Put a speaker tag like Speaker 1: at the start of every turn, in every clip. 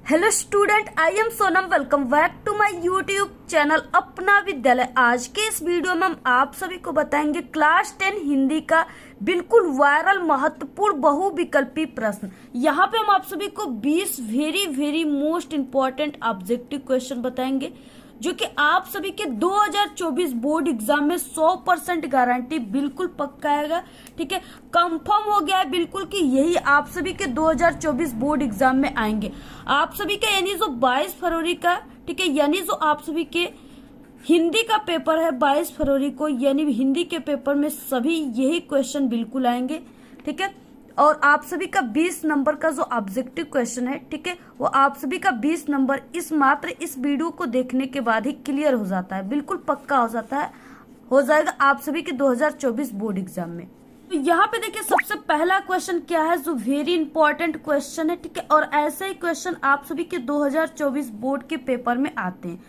Speaker 1: Hello student, I am Sonam. Welcome back to my YouTube channel Apna Vidyalaya. आज के इस video में हम आप सभी को बताएंगे क्लास 10 हिंदी का बिल्कुल वायरल महत्वपूर्ण बहुविकल्पी प्रश्न। यहाँ पे हम आप सभी को 20 very most important objective question बताएंगे जो कि आप सभी के 2024 बोर्ड एग्जाम में 100% गारंटी बिल्कुल पक्का आएगा। ठीक है, कंफर्म हो गया है बिल्कुल कि यही आप सभी के 2024 बोर्ड एग्जाम में आएंगे। आप सभी का यानी जो 22 फरवरी का, ठीक है, यानी जो आप सभी के हिंदी का पेपर है 22 फरवरी को, यानी हिंदी के पेपर में सभी यही क्वेश्चन बिल्कुल आएंगे। ठीक है, और आप सभी का 20 नंबर का जो ऑब्जेक्टिव क्वेश्चन है, ठीक है, वो आप सभी का 20 नंबर मात्र इस वीडियो को देखने के बाद ही क्लियर हो जाता है, बिल्कुल पक्का हो जाता है, हो जाएगा आप सभी के 2024 बोर्ड एग्जाम में। तो यहाँ पे देखिए सबसे पहला क्वेश्चन क्या है जो वेरी इंपॉर्टेंट क्वेश्चन है। ठीक है, और ऐसे ही क्वेश्चन आप सभी के 2024 बोर्ड के पेपर में आते हैं।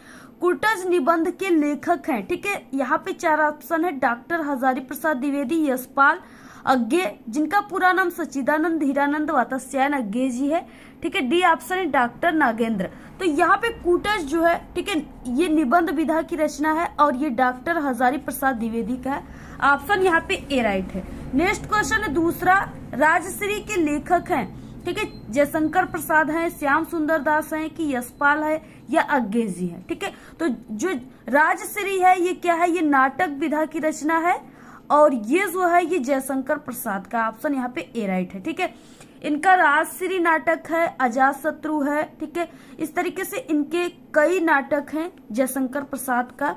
Speaker 1: कुर्टज निबंध के लेखक हैं। ठीक है, यहाँ पे 4 ऑप्शन है, डॉक्टर हजारी प्रसाद द्विवेदी, यशपाल अज्ञे, जिनका पूरा नाम सच्चिदानंद हीरानंद वात्स्यायन अज्ञे जी है। ठीक है, डी ऑप्शन है डॉक्टर नागेंद्र। तो यहाँ पे कुर्टज जो है, ठीक है, ये निबंध विधा की रचना है और ये डॉक्टर हजारी प्रसाद द्विवेदी का है। ऑप्शन यहाँ पे ए राइट है। नेक्स्ट क्वेश्चन है दूसरा, राजश्री के लेखक हैं। ठीक है, जयशंकर प्रसाद है, श्याम सुंदर दास है कि यशपाल है या अज्ञे जी है। ठीक है, तो जो राजश्री है ये क्या है, ये नाटक विधा की रचना है और ये जो है ये जयशंकर प्रसाद का। ऑप्शन यहाँ पे ए राइट है। ठीक है, इनका राजश्री नाटक है, अजातशत्रु है। ठीक है, इस तरीके से इनके कई नाटक हैं जयशंकर प्रसाद का,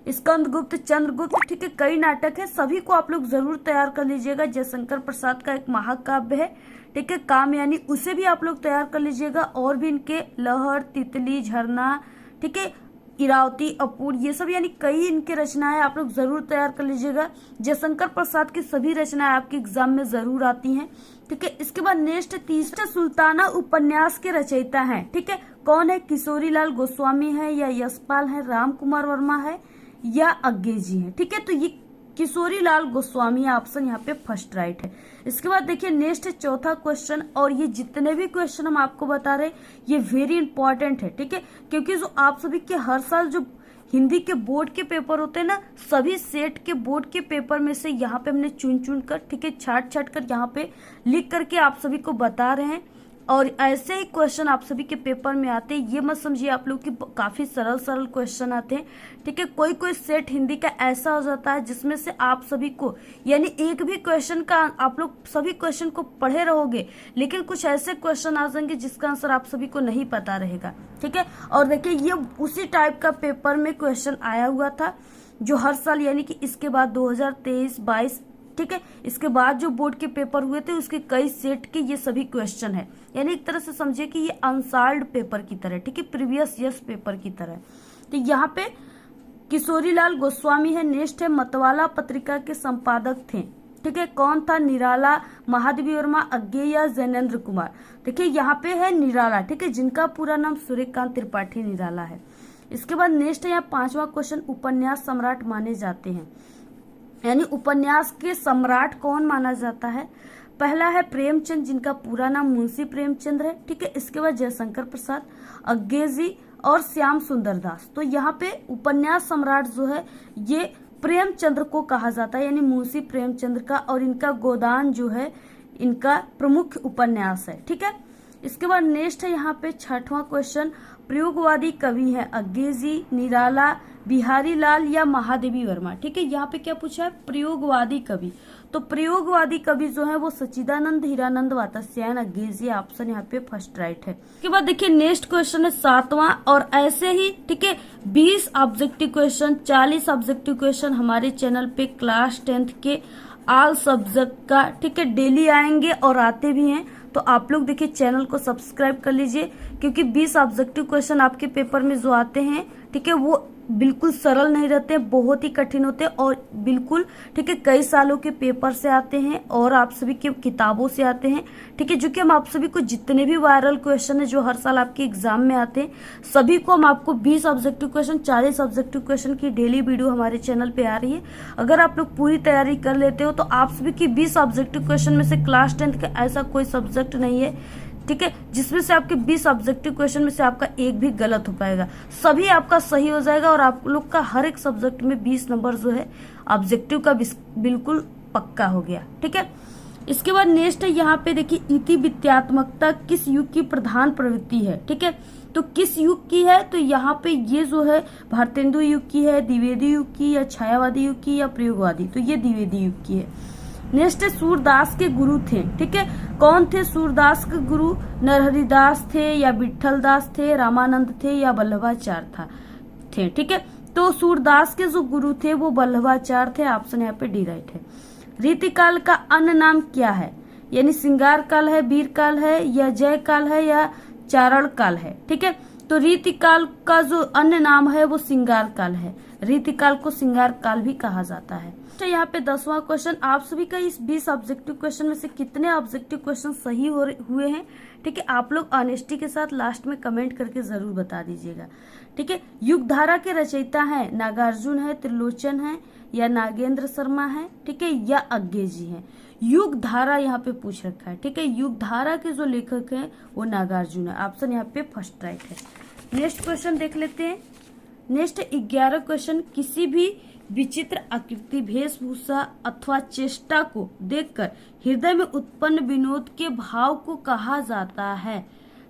Speaker 1: स्कंदगुप्त, चंद्रगुप्त। ठीक है, कई नाटक है, सभी को आप लोग जरूर तैयार कर लीजिएगा। जयशंकर प्रसाद का एक महाकाव्य है, ठीक है, कामयानी, उसे भी आप लोग तैयार कर लीजिएगा। और भी इनके लहर, तितली, झरना, ठीक है, इरावती, अपूर, ये सब यानी कई इनके रचनाएं आप लोग जरूर तैयार कर लीजिएगा। जयशंकर प्रसाद की सभी रचनाएं आपके एग्जाम में जरूर आती हैं। ठीक है, इसके बाद नेक्स्ट तीसरा सुल्ताना उपन्यास के रचयिता हैं। ठीक है, कौन है, किशोरीलाल गोस्वामी है या यशपाल है, राम कुमार वर्मा है या अज्ञे जी है। ठीक है, तो ये किशोरीलाल गोस्वामी ऑप्शन यहाँ पे फर्स्ट राइट है। इसके बाद देखिए नेक्स्ट है चौथा क्वेश्चन, और ये जितने भी क्वेश्चन हम आपको बता रहे ये वेरी इंपॉर्टेंट है। ठीक है, क्योंकि जो आप सभी के हर साल जो हिंदी के बोर्ड के पेपर होते हैं ना, सभी सेट के बोर्ड के पेपर में से यहाँ पे हमने चुन कर, ठीक है, छाट कर यहाँ पे लिख करके आप सभी को बता रहे हैं। और ऐसे ही क्वेश्चन आप सभी के पेपर में आते हैं। ये मत समझिए आप लोग कि काफी सरल क्वेश्चन आते हैं। ठीक है, कोई सेट हिंदी का ऐसा हो जाता है जिसमें से आप सभी को यानी एक भी क्वेश्चन का आप लोग सभी क्वेश्चन को पढ़े रहोगे, लेकिन कुछ ऐसे क्वेश्चन आ जाएंगे जिसका आंसर आप सभी को नहीं पता रहेगा। ठीक है, और देखिए ये उसी टाइप का पेपर में क्वेश्चन आया हुआ था जो हर साल यानी कि इसके बाद 2023-22, ठीक है, इसके बाद जो बोर्ड के पेपर हुए थे उसके कई सेट के ये सभी क्वेश्चन है। यानी एक तरह से समझिए कि ये अनसॉल्व्ड पेपर की तरह, ठीक है, प्रीवियस ईयर्स पेपर की तरह। तो यहाँ पे किशोरीलाल गोस्वामी है। नेक्स्ट है मतवाला पत्रिका के संपादक थे। ठीक है, कौन था, निराला, महादेवी वर्मा, अज्ञे या जैनेन्द्र कुमार। देखिए यहाँ पे है निराला, ठीक है, जिनका पूरा नाम सूर्यकांत त्रिपाठी निराला है। इसके बाद नेक्स्ट है यहाँ 5वां क्वेश्चन, उपन्यास सम्राट माने जाते हैं, यानी उपन्यास के सम्राट कौन माना जाता है। पहला है प्रेमचंद, जिनका पूरा नाम मुंशी प्रेमचंद है। ठीक है, इसके बाद जयशंकर प्रसाद, अज्ञे जी और श्याम सुंदर दास। तो यहाँ पे उपन्यास सम्राट जो है ये प्रेमचंद्र को कहा जाता है, यानी मुंशी प्रेमचंद्र का, और इनका गोदान जो है इनका प्रमुख उपन्यास है। ठीक है, इसके बाद नेक्स्ट है यहाँ पे 6वां क्वेश्चन, प्रयोगवादी कवि है, अज्ञे जी, निराला, बिहारी लाल या महादेवी वर्मा। ठीक है, यहाँ पे क्या पूछा है, प्रयोगवादी कवि। तो प्रयोगवादी कवि जो है वो सच्चिदानंद हीरानंद वात्स्यायन अज्ञे जी। ऑप्शन यहाँ पे फर्स्ट राइट है। इसके बाद देखिए नेक्स्ट क्वेश्चन है 7वां, और ऐसे ही, ठीक है, 20 ऑब्जेक्टिव क्वेश्चन, 40 ऑब्जेक्टिव क्वेश्चन हमारे चैनल पे क्लास 10th के ऑल सब्जेक्ट का, ठीक है, डेली आएंगे और आते भी हैं। तो आप लोग देखिए चैनल को सब्सक्राइब कर लीजिए, क्योंकि 20 ऑब्जेक्टिव क्वेश्चन आपके पेपर में जो आते हैं, ठीक है, वो बिल्कुल सरल नहीं रहते, बहुत ही कठिन होते हैं और बिल्कुल, ठीक है, कई सालों के पेपर से आते हैं और आप सभी की किताबों से आते हैं। ठीक है, जो कि हम आप सभी को जितने भी वायरल क्वेश्चन है जो हर साल आपके एग्जाम में आते हैं, सभी को हम आपको 20 ऑब्जेक्टिव क्वेश्चन, 40 ऑब्जेक्टिव क्वेश्चन की डेली वीडियो हमारे चैनल पे आ रही है। अगर आप लोग पूरी तैयारी कर लेते हो तो आप सभी की 20 ऑब्जेक्टिव क्वेश्चन में से क्लास 10th का ऐसा कोई सब्जेक्ट नहीं है ठीक है, जिसमें से आपके 20 ऑब्जेक्टिव क्वेश्चन में से आपका एक भी गलत हो पाएगा, सभी आपका सही हो जाएगा और आप लोग का हर एक सब्जेक्ट में 20 नंबर जो है ऑब्जेक्टिव का बिल्कुल पक्का हो गया। ठीक है, इसके बाद नेक्स्ट है यहाँ पे देखिए, इति वित्तात्मकता किस युग की प्रधान प्रवृत्ति है। ठीक है, तो किस युग की है, तो यहाँ पे ये जो है भारतेंदु युग की है, द्विवेदी युग की, या छायावादी युग की, या प्रयोगवादी, तो ये द्विवेदी युग की है। नेक्स्ट है सूरदास के गुरु थे। ठीक है, कौन थे सूरदास के गुरु, नरहरिदास थे, या विठल दास थे, रामानंद थे, या वल्लभाचार्य थे। ठीक है, तो सूरदास के जो गुरु थे वो वल्लभाचार्य थे। ऑप्शन यहाँ पे डी राइट है। रीतिकाल का अन्य नाम क्या है, यानी श्रृंगार काल है, वीर काल है, या जय काल है, या चारण काल है। ठीक है, तो रीतिकाल का जो अन्य नाम है वो श्रृंगार काल है। रीतिकाल को श्रृंगार काल भी कहा जाता है। तो यहाँ पे 10वां क्वेश्चन, आप सभी का इस 20 ऑब्जेक्टिव क्वेश्चन में से कितने ऑब्जेक्टिव क्वेश्चन सही हुए हैं। ठीक है, आप लोग ऑनेस्टी के साथ लास्ट में कमेंट करके जरूर बता दीजिएगा। ठीक है, युगधारा के रचयिता हैं नागार्जुन है, त्रिलोचन है, या नागेंद्र शर्मा है। ठीक है, या अज्ञे जी हैं। युग धारा यहाँ पे पूछ रखा है। ठीक है, युग धारा के जो लेखक हैं वो नागार्जुन है। ऑप्शन यहाँ पे फर्स्ट राइट है। नेक्स्ट क्वेश्चन देख लेते हैं। नेक्स्ट 11 क्वेश्चन, किसी भी विचित्र आकृति, वेशभूषा अथवा चेष्टा को देखकर हृदय में उत्पन्न विनोद के भाव को कहा जाता है।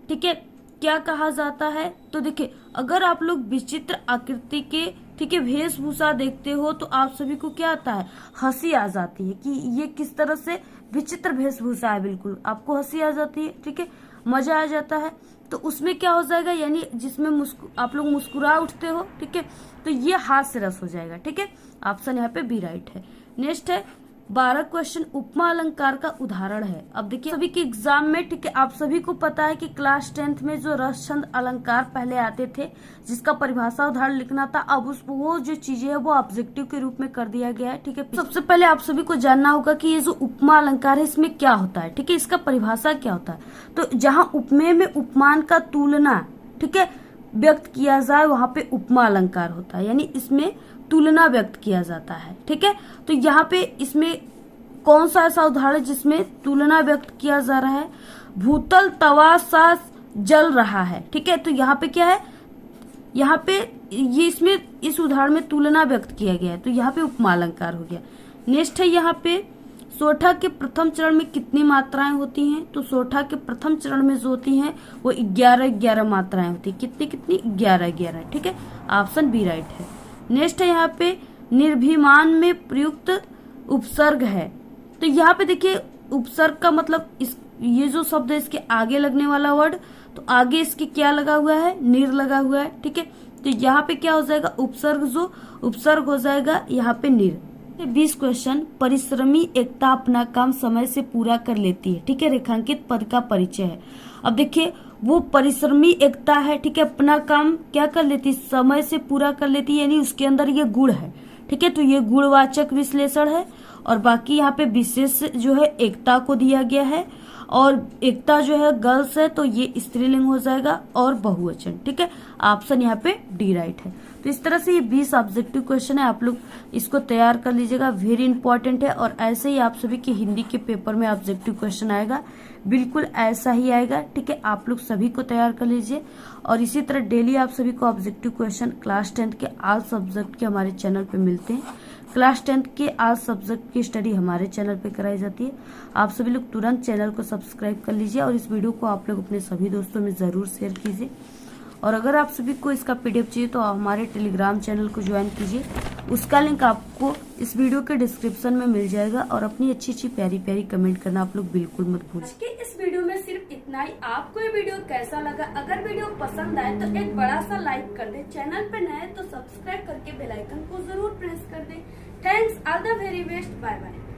Speaker 1: ठीक है, क्या कहा जाता है, तो देखिए अगर आप लोग विचित्र आकृति के, ठीक है, वेशभूषा देखते हो तो आप सभी को क्या आता है, हंसी आ जाती है कि ये किस तरह से विचित्र वेशभूषा है, बिल्कुल आपको हंसी आ जाती है। ठीक है, मजा आ जाता है, तो उसमें क्या हो जाएगा, यानी जिसमें आप लोग मुस्कुरा उठते हो। ठीक है, तो ये हास्य रस हो जाएगा। ठीक है, ऑप्शन यहाँ पे बी राइट है। नेक्स्ट है 12 क्वेश्चन, उपमा अलंकार का उदाहरण है। अब देखिए सभी के एग्जाम में, ठीक है, आप सभी को पता है कि क्लास 10th में जो रस छंद अलंकार पहले आते थे, जिसका परिभाषा उदाहरण लिखना था, अब वो जो चीजें है वो ऑब्जेक्टिव के रूप में कर दिया गया है। ठीक है, सबसे पहले आप सभी को जानना होगा कि ये जो उपमा अलंकार है इसमें क्या होता है। ठीक है, इसका परिभाषा क्या होता है, तो जहाँ उपमेय में उपमान का तुलना, ठीक है, व्यक्त किया जाए वहां पे उपमा अलंकार होता है, यानी इसमें तुलना व्यक्त किया जाता है। ठीक है, तो यहाँ पे इसमें कौन सा ऐसा उदाहरण जिसमें तुलना व्यक्त किया जा रहा है, भूतल तवा सा जल रहा है। ठीक है, तो यहाँ पे क्या है, यहाँ पे ये इसमें इस उदाहरण में तुलना व्यक्त किया गया है, तो यहाँ पे उपमा अलंकार हो गया। नेक्स्ट है यहाँ पे सोठा के प्रथम चरण में कितनी मात्राएं होती हैं, तो सोठा के प्रथम चरण में जो होती हैं वो 11 मात्राएं होती है। कितनी 11। ठीक है, ऑप्शन बी राइट है। नेक्स्ट है यहाँ पे निर्भिमान में प्रयुक्त उपसर्ग है, तो यहाँ पे देखिए उपसर्ग का मतलब ये जो शब्द है इसके आगे लगने वाला वर्ड, तो आगे इसके क्या लगा हुआ है, निर लगा हुआ है। ठीक है, तो यहाँ पे क्या हो जाएगा, उपसर्ग हो जाएगा यहाँ पे निर। 20 क्वेश्चन, परिश्रमी एकता अपना काम समय से पूरा कर लेती है। ठीक है, रेखांकित पद का परिचय है। अब देखिए वो परिश्रमी एकता है, ठीक है, अपना काम क्या कर लेती है, समय से पूरा कर लेती है, यानी उसके अंदर ये गुण है। ठीक है, तो ये गुणवाचक विश्लेषण है, और बाकी यहाँ पे विशेष जो है एकता को दिया गया है, और एकता जो है गर्ल्स है तो ये स्त्रीलिंग हो जाएगा और बहुवचन। ठीक है, ऑप्शन यहाँ पे डी राइट है। तो इस तरह से ये 20 ऑब्जेक्टिव क्वेश्चन है, आप लोग इसको तैयार कर लीजिएगा, वेरी इंपॉर्टेंट है। और ऐसे ही आप सभी के हिंदी के पेपर में ऑब्जेक्टिव क्वेश्चन आएगा, बिल्कुल ऐसा ही आएगा। ठीक है, आप लोग सभी को तैयार कर लीजिए, और इसी तरह डेली आप सभी को ऑब्जेक्टिव क्वेश्चन क्लास 10th के आज सब्जेक्ट के हमारे चैनल पे मिलते हैं। क्लास 10th के आज सब्जेक्ट की स्टडी हमारे चैनल पे कराई जाती है। आप सभी लोग तुरंत चैनल को सब्सक्राइब कर लीजिए, और इस वीडियो को आप लोग अपने सभी दोस्तों में जरूर शेयर कीजिए। और अगर आप सभी को इसका PDF चाहिए तो हमारे टेलीग्राम चैनल को ज्वाइन कीजिए, उसका लिंक आपको इस वीडियो के डिस्क्रिप्शन में मिल जाएगा। और अपनी अच्छी प्यारी कमेंट करना आप लोग बिल्कुल मत भूलिए।
Speaker 2: इस वीडियो में सिर्फ इतना ही। आपको ये वीडियो कैसा लगा, अगर वीडियो पसंद आए तो एक बड़ा सा लाइक कर दे, चैनल पे नए तो सब्सक्राइब करके बेल आइकन को जरूर प्रेस कर दे। Thanks, all the very best, bye bye.